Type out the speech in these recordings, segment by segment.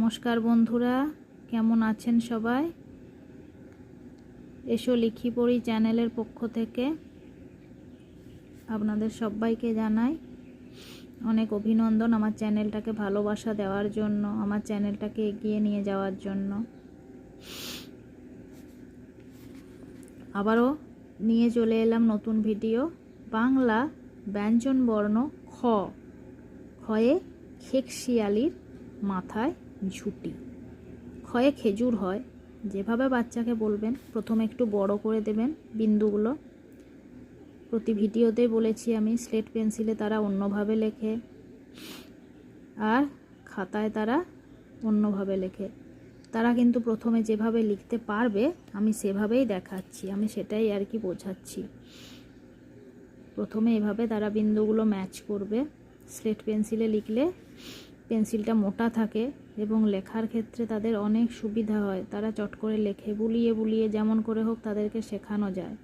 নমস্কার বন্ধুরা, কেমন আছেন সবাই? এসো লিখি পড়ি চ্যানেলের পক্ষ থেকে আপনাদের সবাইকে জানাই অনেক অভিনন্দন আমার চ্যানেলটাকে ভালোবাসা দেওয়ার জন্য, আমার চ্যানেলটাকে এগিয়ে নিয়ে যাওয়ার জন্য। আবারও নিয়ে চলে এলাম নতুন ভিডিও। বাংলা ব্যঞ্জন বর্ণ খ, খয়ে খেকশিয়ালির মাথায় ঝুঁটি। খয়ে খেজুর হয়। যেভাবে বাচ্চাকে বলবেন, প্রথমে একটু বড় করে দেবেন বিন্দুগুলো। প্রতি ভিডিওতেই বলেছি আমি, স্লেট পেন্সিলে তারা অন্যভাবে লেখে আর খাতায় তারা অন্যভাবে লেখে। তারা কিন্তু প্রথমে যেভাবে লিখতে পারবে আমি সেভাবেই দেখাচ্ছি, আমি সেটাই আর কি বোঝাচ্ছি। প্রথমে এভাবে তারা বিন্দুগুলো ম্যাচ করবে। স্লেট পেন্সিলে লিখলে পেন্সিলটা মোটা থাকে এবং লেখার ক্ষেত্রে তাদের অনেক সুবিধা হয়। তারা চট করে লেখে, বুলিয়ে বুলিয়ে যেমন করে হোক তাদেরকে শেখানো যায়।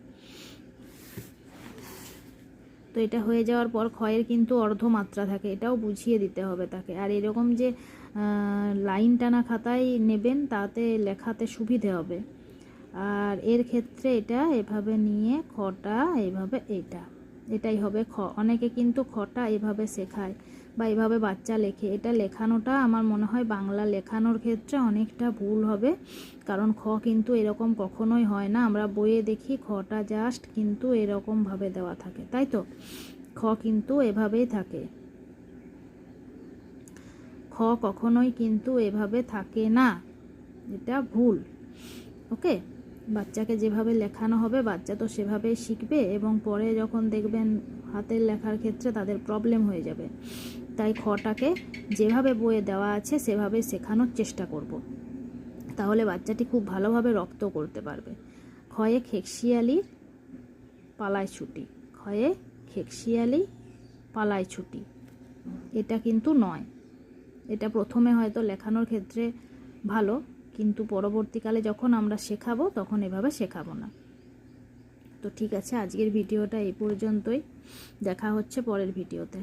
তো এটা হয়ে যাওয়ার পর খয়ের কিন্তু অর্ধমাত্রা থাকে, এটাও বুঝিয়ে দিতে হবে তাকে। আর এরকম যে লাইন টানা খাতায় নেবেন তাতে লেখাতে সুবিধে হবে। আর এর ক্ষেত্রে এটা এভাবে নিয়ে খটা এইভাবে, এটাই হবে খ। অনেকে কিন্তু খটা এভাবে শেখায় বা এভাবে বাচ্চা লেখে। এটা লেখানোটা আমার মনে হয় বাংলা লেখানোর ক্ষেত্রে অনেকটা ভুল হবে, কারণ খ কিন্তু এরকম কখনোই হয় না। আমরা বইয়ে দেখি খটা জাস্ট কিন্তু এরকমভাবে দেওয়া থাকে, তাই তো? খ কিন্তু এভাবেই থাকে, খ কখনোই কিন্তু এভাবে থাকে না, এটা ভুল। ওকে, বাচ্চাকে যেভাবে লেখানো হবে বাচ্চা তো সেভাবেই শিখবে এবং পরে যখন দেখবেন হাতের লেখার ক্ষেত্রে তাদের প্রবলেম হয়ে যাবে। তাই খটাকে যেভাবে বইয়ে দেওয়া আছে সেভাবে শেখানোর চেষ্টা করব, তাহলে বাচ্চাটি খুব ভালোভাবে রপ্ত করতে পারবে। খয়ে খেকশিয়ালি পালায় ছুটি, খয়ে খেকশিয়ালি পালায় ছুটি, এটা কিন্তু নয়। এটা প্রথমে হয়তো লেখানোর ক্ষেত্রে ভালো, কিন্তু পরবর্তীকালে যখন আমরা শেখাবো তখন এভাবে শেখাবো না। তো ঠিক আছে, আজকের ভিডিওটা এই পর্যন্তই। দেখা হচ্ছে পরের ভিডিওতে।